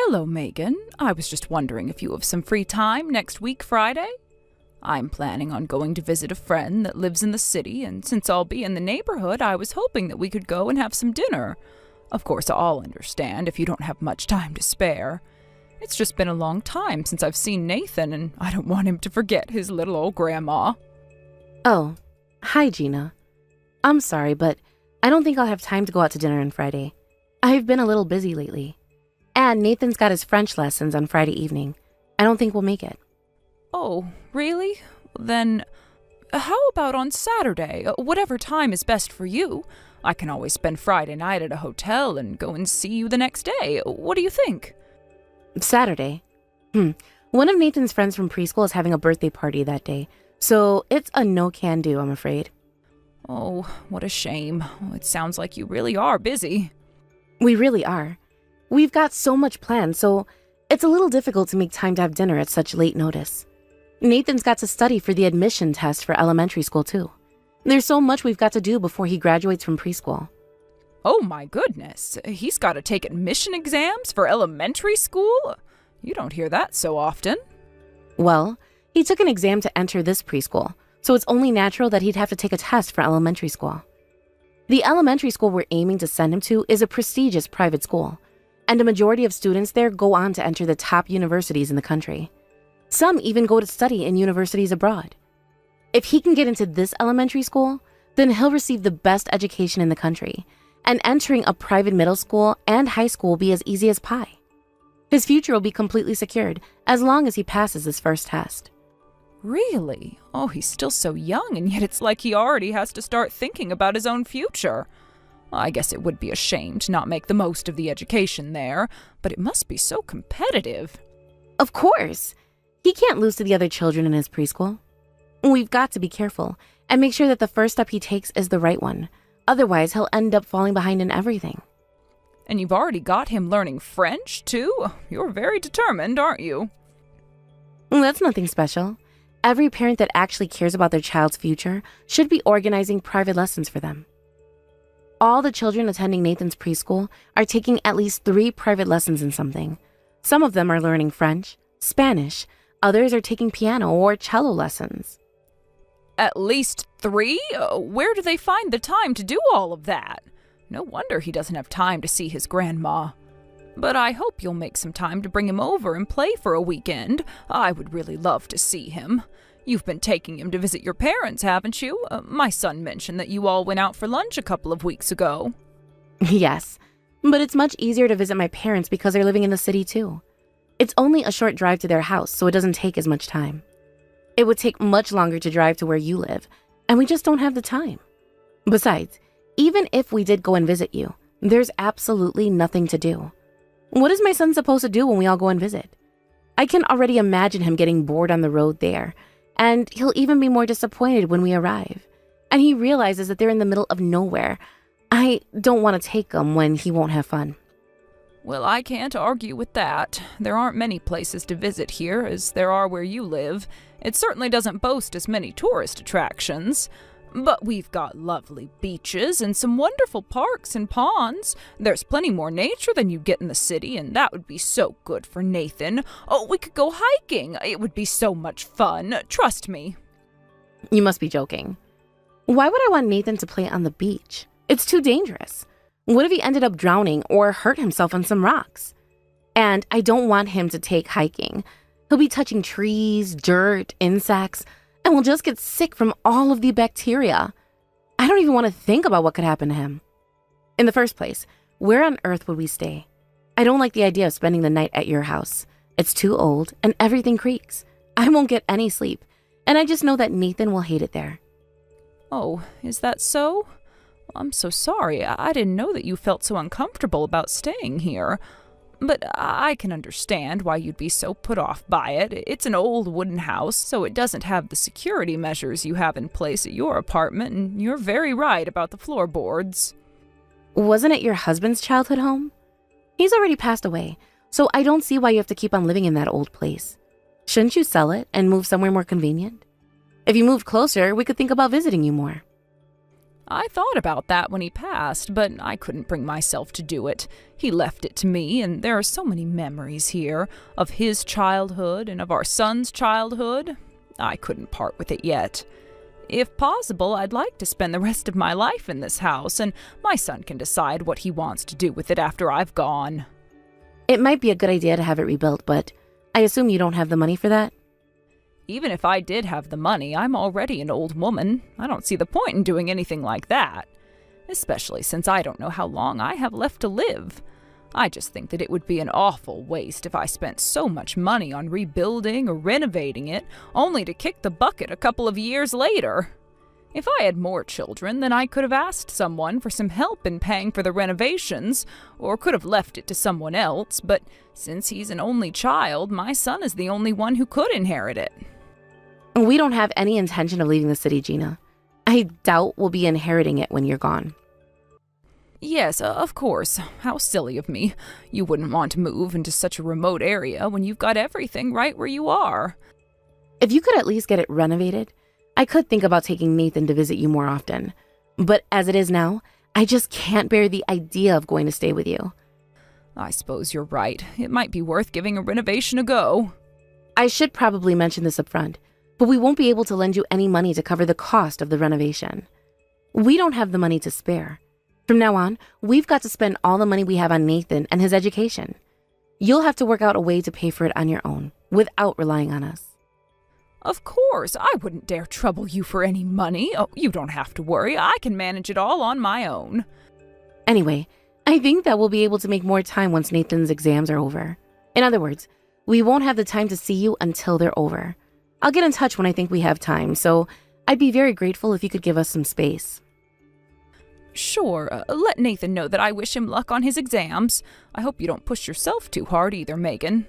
Hello, Megan. I was just wondering if you have some free time next week, Friday? I'm planning on going to visit a friend that lives in the city, and since I'll be in the neighborhood, I was hoping that we could go and have some dinner. Of course, I'll understand if you don't have much time to spare. It's just been a long time since I've seen Nathan, and I don't want him to forget his little old grandma. Oh, hi, Gina. I'm sorry, but I don't think I'll have time to go out to dinner on Friday. I've been a little busy lately. And Nathan's got his French lessons on Friday evening. I don't think we'll make it. Oh, really? Then, how about on Saturday? Whatever time is best for you. I can always spend Friday night at a hotel and go and see you the next day. What do you think? Saturday? One of Nathan's friends from preschool is having a birthday party that day, so it's a no-can-do, I'm afraid. Oh, what a shame. It sounds like you really are busy. We really are. We've got so much planned, so it's a little difficult to make time to have dinner at such late notice. Nathan's got to study for the admission test for elementary school, too. There's so much we've got to do before he graduates from preschool. Oh my goodness, he's got to take admission exams for elementary school? You don't hear that so often. Well, he took an exam to enter this preschool, so it's only natural that he'd have to take a test for elementary school. The elementary school we're aiming to send him to is a prestigious private school, and a majority of students there go on to enter the top universities in the country. Some even go to study in universities abroad. If he can get into this elementary school, then he'll receive the best education in the country, and entering a private middle school and high school will be as easy as pie. His future will be completely secured as long as he passes his first test. Really? Oh, he's still so young, and yet it's like he already has to start thinking about his own future. I guess it would be a shame to not make the most of the education there, but it must be so competitive. Of course! He can't lose to the other children in his preschool. We've got to be careful and make sure that the first step he takes is the right one. Otherwise, he'll end up falling behind in everything. And you've already got him learning French, too? You're very determined, aren't you? That's nothing special. Every parent that actually cares about their child's future should be organizing private lessons for them. All the children attending Nathan's preschool are taking at least 3 private lessons in something. Some of them are learning French, Spanish, others are taking piano or cello lessons. At least 3? Where do they find the time to do all of that? No wonder he doesn't have time to see his grandma. But I hope you'll make some time to bring him over and play for a weekend. I would really love to see him. You've been taking him to visit your parents, haven't you? My son mentioned that you all went out for lunch a couple of weeks ago. Yes, but it's much easier to visit my parents because they're living in the city too. It's only a short drive to their house, so it doesn't take as much time. It would take much longer to drive to where you live, and we just don't have the time. Besides, even if we did go and visit you, there's absolutely nothing to do. What is my son supposed to do when we all go and visit? I can already imagine him getting bored on the road there, and he'll even be more disappointed when we arrive. And he realizes that they're in the middle of nowhere. I don't want to take him when he won't have fun. Well, I can't argue with that. There aren't many places to visit here as there are where you live. It certainly doesn't boast as many tourist attractions. But we've got lovely beaches and some wonderful parks and ponds. There's plenty more nature than you'd get in the city, and that would be so good for Nathan. Oh, we could go hiking. It would be so much fun. Trust me. You must be joking. Why would I want Nathan to play on the beach? It's too dangerous. What if he ended up drowning or hurt himself on some rocks? And I don't want him to take hiking. He'll be touching trees, dirt, insects, and we'll just get sick from all of the bacteria. I don't even want to think about what could happen to him. In the first place, where on earth would we stay? I don't like the idea of spending the night at your house. It's too old and everything creaks. I won't get any sleep, and I just know that Nathan will hate it there. Oh, is that so? I'm so sorry. I didn't know that you felt so uncomfortable about staying here. But I can understand why you'd be so put off by it. It's an old wooden house, so it doesn't have the security measures you have in place at your apartment, and you're very right about the floorboards. Wasn't it your husband's childhood home? He's already passed away, so I don't see why you have to keep on living in that old place. Shouldn't you sell it and move somewhere more convenient? If you moved closer, we could think about visiting you more. I thought about that when he passed, but I couldn't bring myself to do it. He left it to me, and there are so many memories here of his childhood and of our son's childhood. I couldn't part with it yet. If possible, I'd like to spend the rest of my life in this house, and my son can decide what he wants to do with it after I've gone. It might be a good idea to have it rebuilt, but I assume you don't have the money for that? Even if I did have the money, I'm already an old woman. I don't see the point in doing anything like that, especially since I don't know how long I have left to live. I just think that it would be an awful waste if I spent so much money on rebuilding or renovating it, only to kick the bucket a couple of years later. If I had more children, then I could have asked someone for some help in paying for the renovations, or could have left it to someone else, but since he's an only child, my son is the only one who could inherit it. We don't have any intention of leaving the city, Gina. I doubt we'll be inheriting it when you're gone. Yes, of course. How silly of me. You wouldn't want to move into such a remote area when you've got everything right where you are. If you could at least get it renovated, I could think about taking Nathan to visit you more often. But as it is now, I just can't bear the idea of going to stay with you. I suppose you're right. It might be worth giving a renovation a go. I should probably mention this up front, but we won't be able to lend you any money to cover the cost of the renovation. We don't have the money to spare. From now on, we've got to spend all the money we have on Nathan and his education. You'll have to work out a way to pay for it on your own, without relying on us. Of course, I wouldn't dare trouble you for any money. Oh, you don't have to worry. I can manage it all on my own. Anyway, I think that we'll be able to make more time once Nathan's exams are over. In other words, we won't have the time to see you until they're over. I'll get in touch when I think we have time, so I'd be very grateful if you could give us some space. Sure, let Nathan know that I wish him luck on his exams. I hope you don't push yourself too hard either, Megan.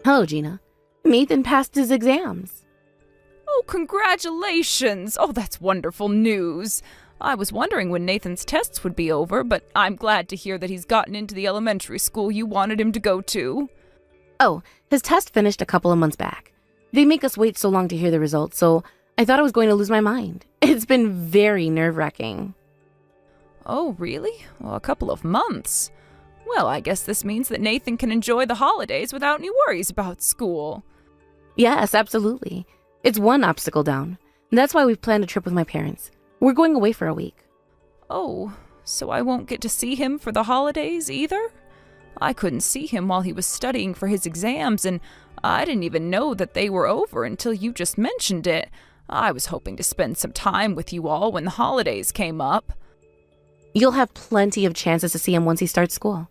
Hello, Gina. Nathan passed his exams. Oh, congratulations! Oh, that's wonderful news. I was wondering when Nathan's tests would be over, but I'm glad to hear that he's gotten into the elementary school you wanted him to go to. Oh, his test finished a couple of months back. They make us wait so long to hear the results, so I thought I was going to lose my mind. It's been very nerve-wracking. Oh, really? Well, a couple of months. Well, I guess this means that Nathan can enjoy the holidays without any worries about school. Yes, absolutely. It's one obstacle down. That's why we've planned a trip with my parents. We're going away for a week. Oh, so I won't get to see him for the holidays either? I couldn't see him while he was studying for his exams, and I didn't even know that they were over until you just mentioned it. I was hoping to spend some time with you all when the holidays came up. You'll have plenty of chances to see him once he starts school.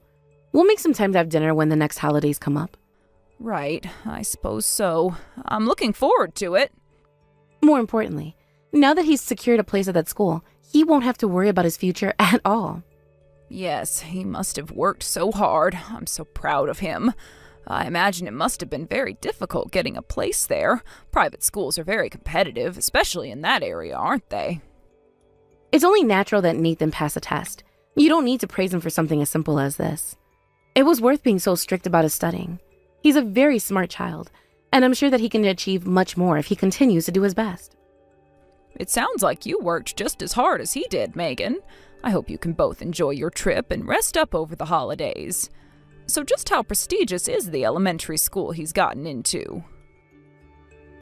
We'll make some time to have dinner when the next holidays come up. Right, I suppose so. I'm looking forward to it. More importantly, now that he's secured a place at that school, he won't have to worry about his future at all. Yes, he must have worked so hard. I'm so proud of him. I imagine it must have been very difficult getting a place there. Private schools are very competitive, especially in that area, aren't they? It's only natural that Nathan passed a test. You don't need to praise him for something as simple as this. It was worth being so strict about his studying. He's a very smart child, and I'm sure that he can achieve much more if he continues to do his best. It sounds like you worked just as hard as he did, Megan. I hope you can both enjoy your trip and rest up over the holidays. So just how prestigious is the elementary school he's gotten into?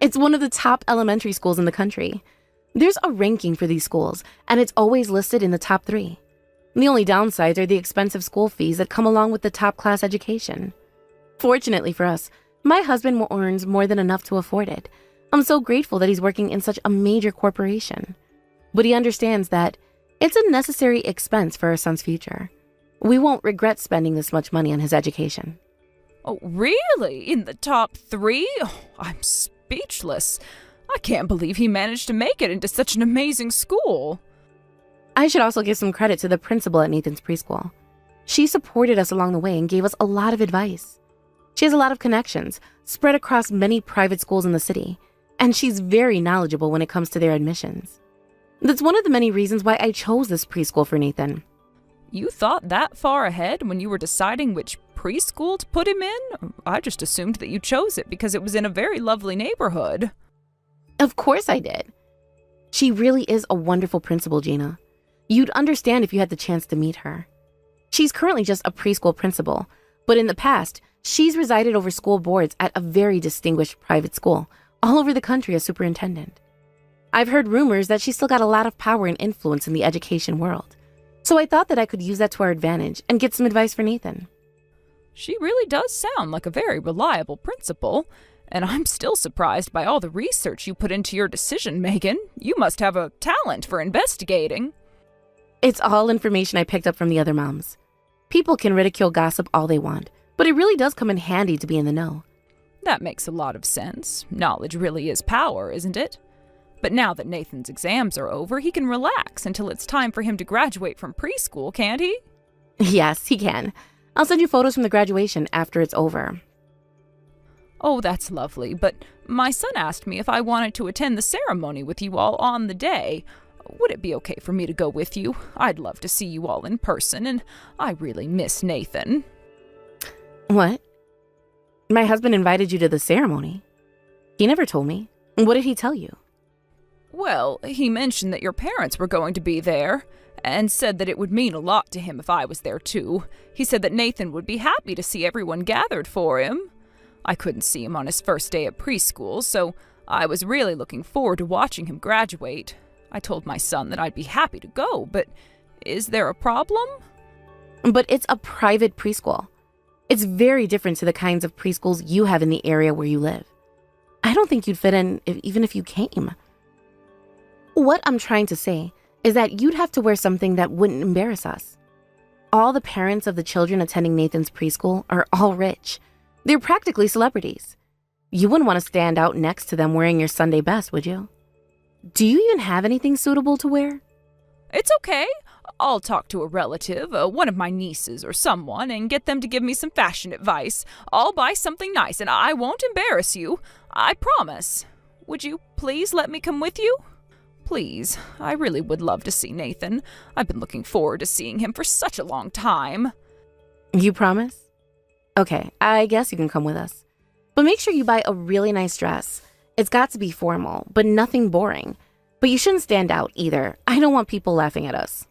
It's one of the top elementary schools in the country. There's a ranking for these schools, and it's always listed in the top 3. The only downsides are the expensive school fees that come along with the top-class education. Fortunately for us, my husband earns more than enough to afford it. I'm so grateful that he's working in such a major corporation. But he understands that it's a necessary expense for our son's future. We won't regret spending this much money on his education. Oh, really? In the top 3? Oh, I'm speechless. I can't believe he managed to make it into such an amazing school. I should also give some credit to the principal at Nathan's preschool. She supported us along the way and gave us a lot of advice. She has a lot of connections spread across many private schools in the city, and she's very knowledgeable when it comes to their admissions. That's one of the many reasons why I chose this preschool for Nathan. You thought that far ahead when you were deciding which preschool to put him in? I just assumed that you chose it because it was in a very lovely neighborhood. Of course I did. She really is a wonderful principal, Gina. You'd understand if you had the chance to meet her. She's currently just a preschool principal, but in the past, she's resided over school boards at a very distinguished private school all over the country as superintendent. I've heard rumors that she's still got a lot of power and influence in the education world, so I thought that I could use that to our advantage and get some advice for Nathan. She really does sound like a very reliable principal, and I'm still surprised by all the research you put into your decision, Megan. You must have a talent for investigating. It's all information I picked up from the other moms. People can ridicule gossip all they want, but it really does come in handy to be in the know. That makes a lot of sense. Knowledge really is power, isn't it? But now that Nathan's exams are over, he can relax until it's time for him to graduate from preschool, can't he? Yes, he can. I'll send you photos from the graduation after it's over. Oh, that's lovely, but my son asked me if I wanted to attend the ceremony with you all on the day. Would it be okay for me to go with you? I'd love to see you all in person, and I really miss Nathan. What? My husband invited you to the ceremony. He never told me. What did he tell you? Well, he mentioned that your parents were going to be there, and said that it would mean a lot to him if I was there too. He said that Nathan would be happy to see everyone gathered for him. I couldn't see him on his first day at preschool, so I was really looking forward to watching him graduate. I told my son that I'd be happy to go, but is there a problem? But it's a private preschool. It's very different to the kinds of preschools you have in the area where you live. I don't think you'd fit in even if you came. What I'm trying to say is that you'd have to wear something that wouldn't embarrass us. All the parents of the children attending Nathan's preschool are all rich. They're practically celebrities. You wouldn't want to stand out next to them wearing your Sunday best, would you? Do you even have anything suitable to wear? It's okay. I'll talk to a relative, one of my nieces or someone, and get them to give me some fashion advice. I'll buy something nice, and I won't embarrass you. I promise. Would you please let me come with you? Please, I really would love to see Nathan. I've been looking forward to seeing him for such a long time. You promise? Okay, I guess you can come with us. But make sure you buy a really nice dress. It's got to be formal, but nothing boring. But you shouldn't stand out either. I don't want people laughing at us.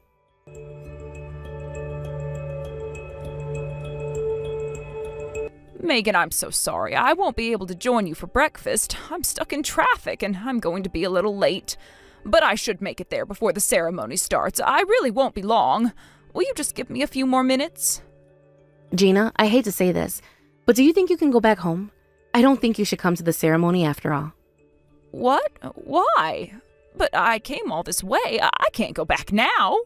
Megan, I'm so sorry. I won't be able to join you for breakfast. I'm stuck in traffic, and I'm going to be a little late. But I should make it there before the ceremony starts. I really won't be long. Will you just give me a few more minutes? Gina, I hate to say this, but do you think you can go back home? I don't think you should come to the ceremony after all. What? Why? But I came all this way. I can't go back now.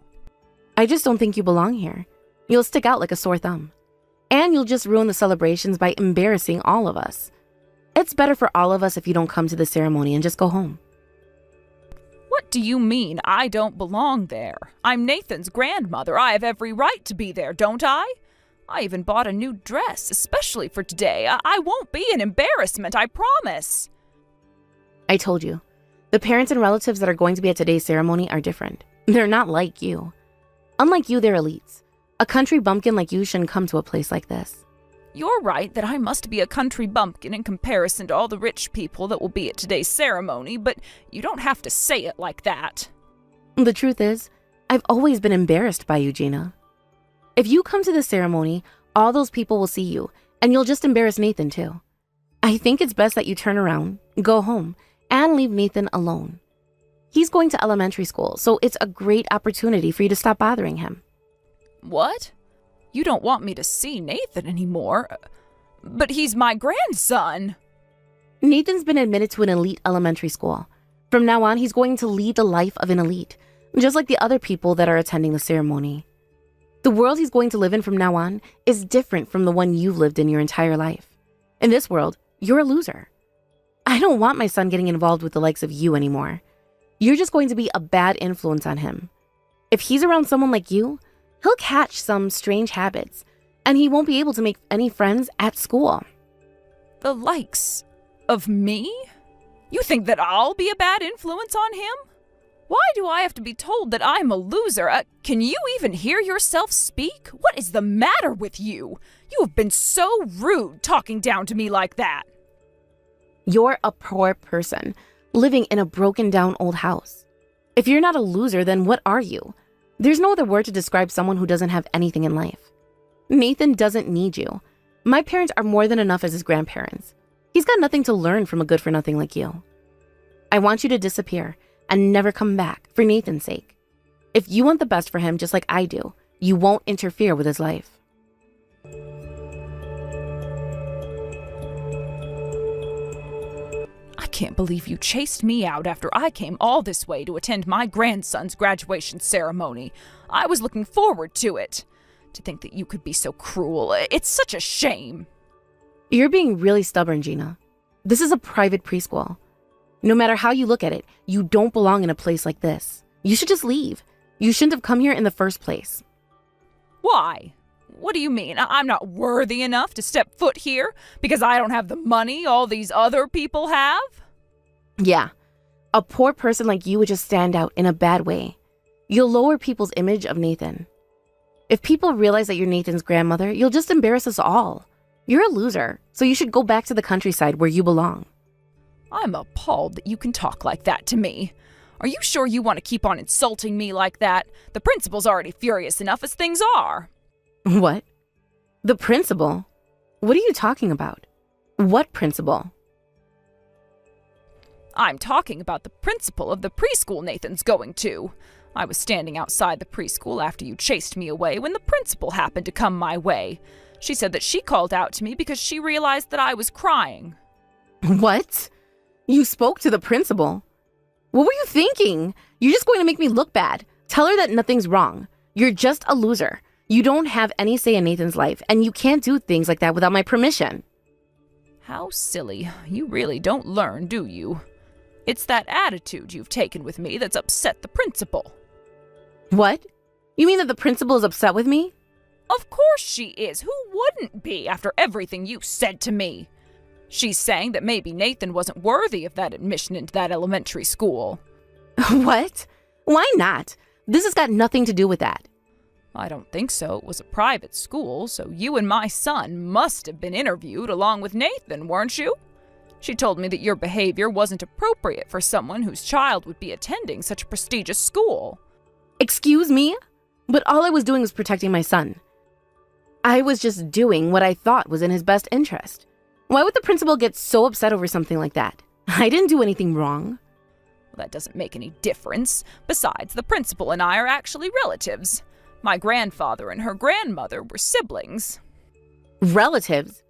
I just don't think you belong here. You'll stick out like a sore thumb. And you'll just ruin the celebrations by embarrassing all of us. It's better for all of us if you don't come to the ceremony and just go home. What do you mean I don't belong there? I'm Nathan's grandmother. I have every right to be there, don't I? I even bought a new dress, especially for today. I won't be an embarrassment, I promise. I told you. The parents and relatives that are going to be at today's ceremony are different. They're not like you. Unlike you, they're elites. A country bumpkin like you shouldn't come to a place like this. You're right that I must be a country bumpkin in comparison to all the rich people that will be at today's ceremony, but you don't have to say it like that. The truth is, I've always been embarrassed by you, Gina. If you come to the ceremony, all those people will see you, and you'll just embarrass Nathan too. I think it's best that you turn around, go home, and leave Nathan alone. He's going to elementary school, so it's a great opportunity for you to stop bothering him. What? You don't want me to see Nathan anymore? But he's my grandson. Nathan's been admitted to an elite elementary school. From now on, he's going to lead the life of an elite, just like the other people that are attending the ceremony. The world he's going to live in from now on is different from the one you've lived in your entire life. In this world, you're a loser. I don't want my son getting involved with the likes of you anymore. You're just going to be a bad influence on him. If he's around someone like you, he'll catch some strange habits, and he won't be able to make any friends at school. The likes of me? You think that I'll be a bad influence on him? Why do I have to be told that I'm a loser? Can you even hear yourself speak? What is the matter with you? You have been so rude talking down to me like that. You're a poor person living in a broken down old house. If you're not a loser, then what are you? There's no other word to describe someone who doesn't have anything in life. Nathan doesn't need you. My parents are more than enough as his grandparents. He's got nothing to learn from a good-for-nothing like you. I want you to disappear and never come back for Nathan's sake. If you want the best for him just like I do, you won't interfere with his life. I can't believe you chased me out after I came all this way to attend my grandson's graduation ceremony. I was looking forward to it. To think that you could be so cruel, it's such a shame. You're being really stubborn, Gina. This is a private preschool. No matter how you look at it, you don't belong in a place like this. You should just leave. You shouldn't have come here in the first place. Why? What do you mean? I'm not worthy enough to step foot here because I don't have the money all these other people have? Yeah, a poor person like you would just stand out in a bad way. You'll lower people's image of Nathan. If people realize that you're Nathan's grandmother, you'll just embarrass us all. You're a loser, so you should go back to the countryside where you belong. I'm appalled that you can talk like that to me. Are you sure you want to keep on insulting me like that? The principal's already furious enough as things are. What? The principal? What are you talking about? What principal? I'm talking about the principal of the preschool Nathan's going to. I was standing outside the preschool after you chased me away when the principal happened to come my way. She said that she called out to me because she realized that I was crying. What? You spoke to the principal? What were you thinking? You're just going to make me look bad. Tell her that nothing's wrong. You're just a loser. You don't have any say in Nathan's life, and you can't do things like that without my permission. How silly. You really don't learn, do you? It's that attitude you've taken with me that's upset the principal. What? You mean that the principal is upset with me? Of course she is. Who wouldn't be after everything you said to me? She's saying that maybe Nathan wasn't worthy of that admission into that elementary school. What? Why not? This has got nothing to do with that. I don't think so. It was a private school, so you and my son must have been interviewed along with Nathan, weren't you? She told me that your behavior wasn't appropriate for someone whose child would be attending such a prestigious school. Excuse me? But all I was doing was protecting my son. I was just doing what I thought was in his best interest. Why would the principal get so upset over something like that? I didn't do anything wrong. Well, that doesn't make any difference. Besides, the principal and I are actually relatives. My grandfather and her grandmother were siblings. Relatives?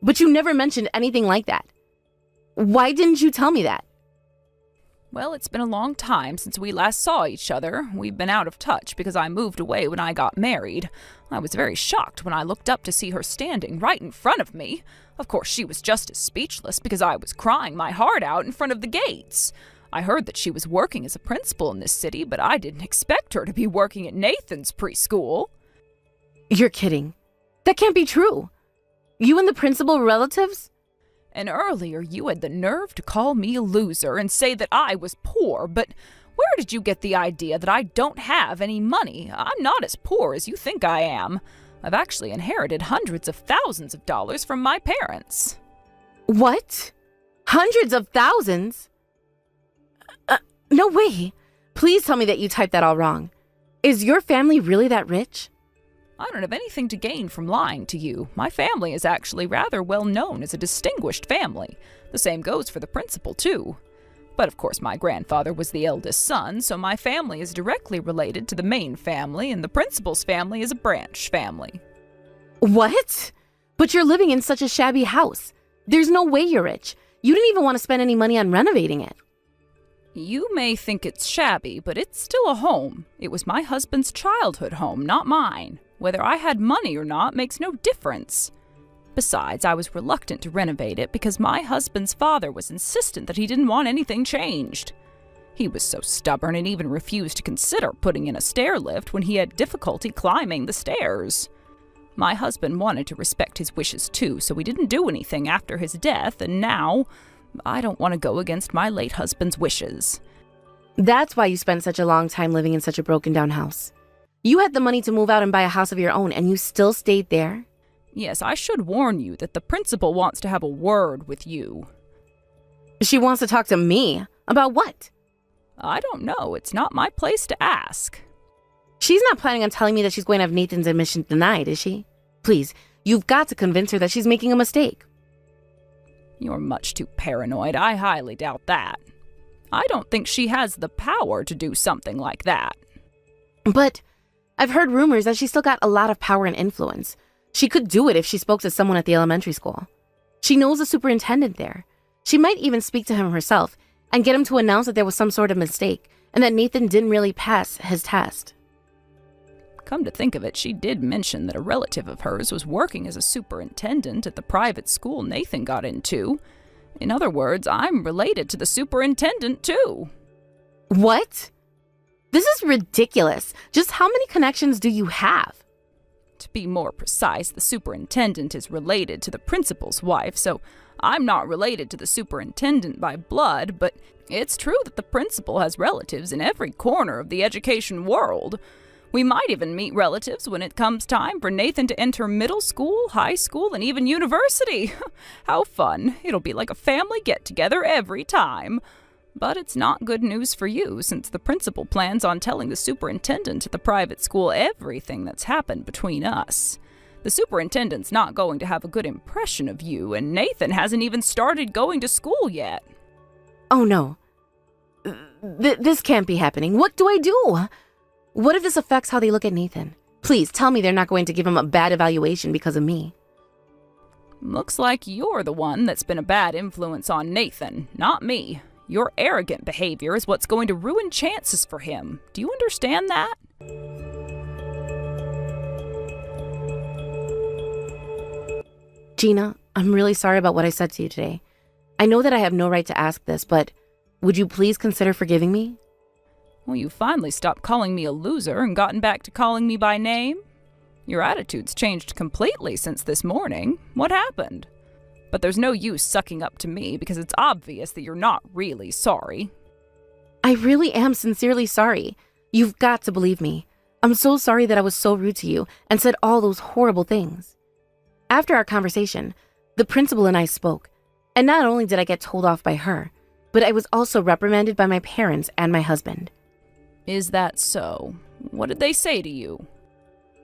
But you never mentioned anything like that. Why didn't you tell me that? Well, it's been a long time since we last saw each other. We've been out of touch because I moved away when I got married. I was very shocked when I looked up to see her standing right in front of me. Of course, she was just as speechless because I was crying my heart out in front of the gates. I heard that she was working as a principal in this city, but I didn't expect her to be working at Nathan's preschool. You're kidding. That can't be true. You and the principal were relatives? And earlier you had the nerve to call me a loser and say that I was poor, but where did you get the idea that I don't have any money? I'm not as poor as you think I am. I've actually inherited hundreds of thousands of dollars from my parents. What? Hundreds of thousands? No way. Please tell me that you typed that all wrong. Is your family really that rich? I don't have anything to gain from lying to you. My family is actually rather well known as a distinguished family. The same goes for the principal, too. But of course my grandfather was the eldest son, so my family is directly related to the main family, and the principal's family is a branch family. What? But you're living in such a shabby house. There's no way you're rich. You didn't even want to spend any money on renovating it. You may think it's shabby, but it's still a home. It was my husband's childhood home, not mine. Whether I had money or not makes no difference. Besides, I was reluctant to renovate it because my husband's father was insistent that he didn't want anything changed. He was so stubborn and even refused to consider putting in a stair lift when he had difficulty climbing the stairs. My husband wanted to respect his wishes too, so we didn't do anything after his death, and now I don't want to go against my late husband's wishes. That's why you spent such a long time living in such a broken down house. You had the money to move out and buy a house of your own, and you still stayed there? Yes, I should warn you that the principal wants to have a word with you. She wants to talk to me? About what? I don't know. It's not my place to ask. She's not planning on telling me that she's going to have Nathan's admission denied, is she? Please, you've got to convince her that she's making a mistake. You're much too paranoid. I highly doubt that. I don't think she has the power to do something like that. But I've heard rumors that she's still got a lot of power and influence. She could do it if she spoke to someone at the elementary school. She knows the superintendent there. She might even speak to him herself and get him to announce that there was some sort of mistake and that Nathan didn't really pass his test. Come to think of it, she did mention that a relative of hers was working as a superintendent at the private school Nathan got into. In other words, I'm related to the superintendent, too. What? This is ridiculous. Just how many connections do you have? To be more precise, the superintendent is related to the principal's wife, so I'm not related to the superintendent by blood, but it's true that the principal has relatives in every corner of the education world. We might even meet relatives when it comes time for Nathan to enter middle school, high school, and even university. How fun. It'll be like a family get-together every time. But it's not good news for you, since the principal plans on telling the superintendent at the private school everything that's happened between us. The superintendent's not going to have a good impression of you, and Nathan hasn't even started going to school yet. Oh no. This can't be happening. What do I do? What if this affects how they look at Nathan? Please tell me they're not going to give him a bad evaluation because of me. Looks like you're the one that's been a bad influence on Nathan, not me. Your arrogant behavior is what's going to ruin chances for him. Do you understand that? Gina, I'm really sorry about what I said to you today. I know that I have no right to ask this, but would you please consider forgiving me? Well, you finally stopped calling me a loser and gotten back to calling me by name. Your attitude's changed completely since this morning. What happened? But there's no use sucking up to me because it's obvious that you're not really sorry. I really am sincerely sorry. You've got to believe me. I'm so sorry that I was so rude to you and said all those horrible things. After our conversation, the principal and I spoke, and not only did I get told off by her, but I was also reprimanded by my parents and my husband. Is that so? What did they say to you?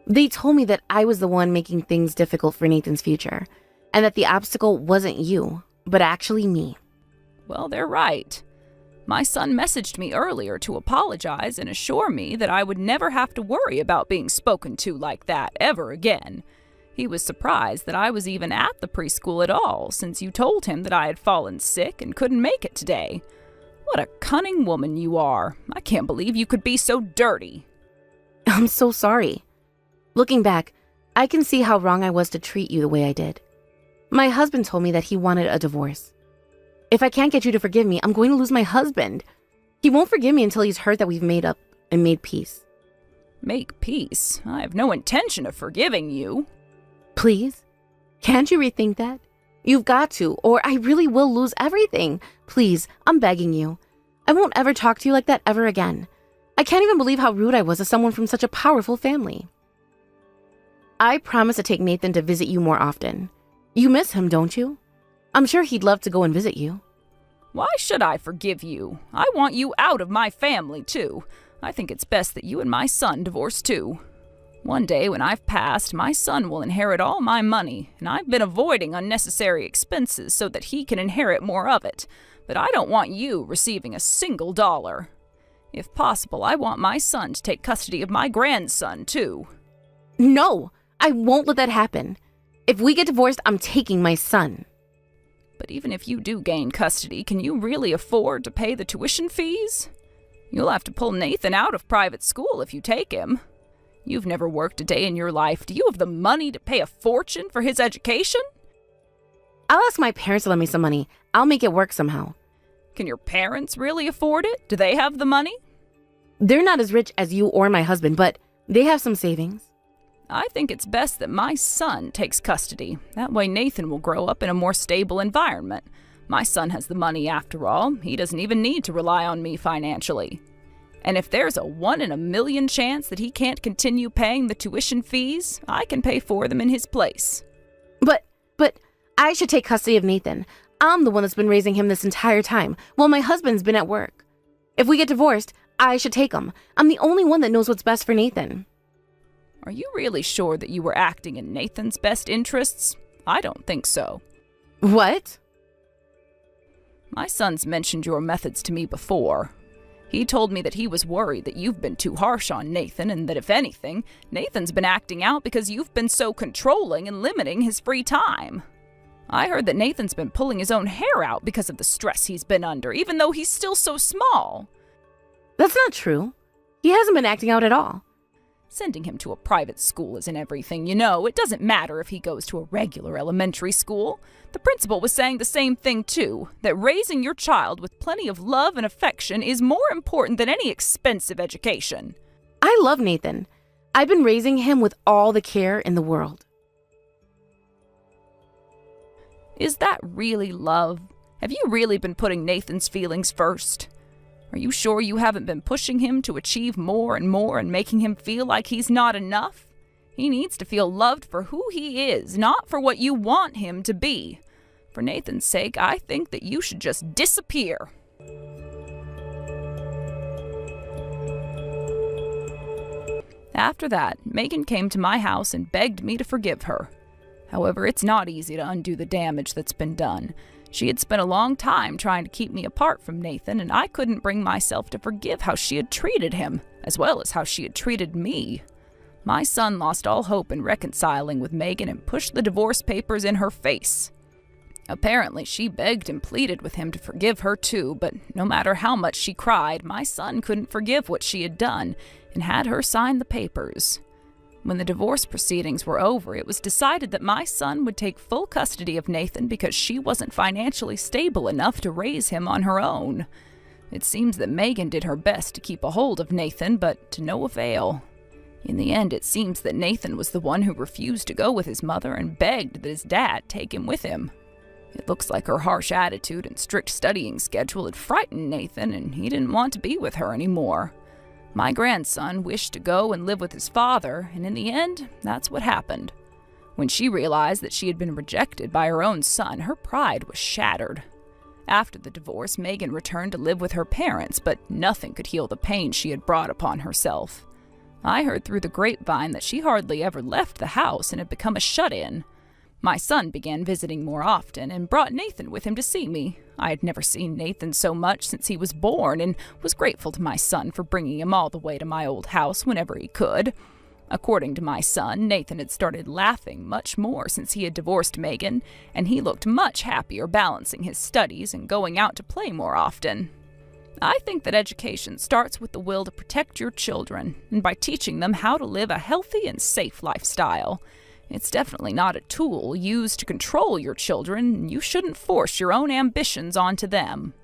They told me that I was the one making things difficult for Nathan's future, and that the obstacle wasn't you, but actually me. Well, they're right. My son messaged me earlier to apologize and assure me that I would never have to worry about being spoken to like that ever again. He was surprised that I was even at the preschool at all, since you told him that I had fallen sick and couldn't make it today. What a cunning woman you are. I can't believe you could be so dirty. I'm so sorry. Looking back, I can see how wrong I was to treat you the way I did. My husband told me that he wanted a divorce. If I can't get you to forgive me, I'm going to lose my husband. He won't forgive me until he's heard that we've made up and made peace. Make peace? I have no intention of forgiving you. Please? Can't you rethink that? You've got to, or I really will lose everything. Please, I'm begging you. I won't ever talk to you like that ever again. I can't even believe how rude I was to someone from such a powerful family. I promise to take Nathan to visit you more often. You miss him, don't you? I'm sure he'd love to go and visit you. Why should I forgive you? I want you out of my family, too. I think it's best that you and my son divorce, too. One day when I've passed, my son will inherit all my money, and I've been avoiding unnecessary expenses so that he can inherit more of it. But I don't want you receiving a single dollar. If possible, I want my son to take custody of my grandson, too. No, I won't let that happen. If we get divorced, I'm taking my son. But even if you do gain custody, can you really afford to pay the tuition fees? You'll have to pull Nathan out of private school if you take him. You've never worked a day in your life. Do you have the money to pay a fortune for his education? I'll ask my parents to lend me some money. I'll make it work somehow. Can your parents really afford it? Do they have the money? They're not as rich as you or my husband, but they have some savings. I think it's best that my son takes custody. That way Nathan will grow up in a more stable environment. My son has the money after all. He doesn't even need to rely on me financially. And if there's a 1 in a million chance that he can't continue paying the tuition fees, I can pay for them in his place. But I should take custody of Nathan. I'm the one that's been raising him this entire time, while my husband's been at work. If we get divorced, I should take him. I'm the only one that knows what's best for Nathan. Are you really sure that you were acting in Nathan's best interests? I don't think so. What? My son's mentioned your methods to me before. He told me that he was worried that you've been too harsh on Nathan and that if anything, Nathan's been acting out because you've been so controlling and limiting his free time. I heard that Nathan's been pulling his own hair out because of the stress he's been under, even though he's still so small. That's not true. He hasn't been acting out at all. Sending him to a private school isn't everything, you know. It doesn't matter if he goes to a regular elementary school. The principal was saying the same thing too, that raising your child with plenty of love and affection is more important than any expensive education. I love Nathan. I've been raising him with all the care in the world. Is that really love? Have you really been putting Nathan's feelings first? Are you sure you haven't been pushing him to achieve more and more and making him feel like he's not enough? He needs to feel loved for who he is, not for what you want him to be. For Nathan's sake, I think that you should just disappear. After that, Megan came to my house and begged me to forgive her. However, it's not easy to undo the damage that's been done. She had spent a long time trying to keep me apart from Nathan, and I couldn't bring myself to forgive how she had treated him, as well as how she had treated me. My son lost all hope in reconciling with Megan and pushed the divorce papers in her face. Apparently, she begged and pleaded with him to forgive her too, but no matter how much she cried, my son couldn't forgive what she had done and had her sign the papers. When the divorce proceedings were over, it was decided that my son would take full custody of Nathan because she wasn't financially stable enough to raise him on her own. It seems that Megan did her best to keep a hold of Nathan, but to no avail. In the end, it seems that Nathan was the one who refused to go with his mother and begged that his dad take him with him. It looks like her harsh attitude and strict studying schedule had frightened Nathan, and he didn't want to be with her anymore. My grandson wished to go and live with his father, and in the end, that's what happened. When she realized that she had been rejected by her own son, her pride was shattered. After the divorce, Megan returned to live with her parents, but nothing could heal the pain she had brought upon herself. I heard through the grapevine that she hardly ever left the house and had become a shut-in. My son began visiting more often and brought Nathan with him to see me. I had never seen Nathan so much since he was born and was grateful to my son for bringing him all the way to my old house whenever he could. According to my son, Nathan had started laughing much more since he had divorced Megan, and he looked much happier balancing his studies and going out to play more often. I think that education starts with the will to protect your children and by teaching them how to live a healthy and safe lifestyle. It's definitely not a tool used to control your children, and you shouldn't force your own ambitions onto them.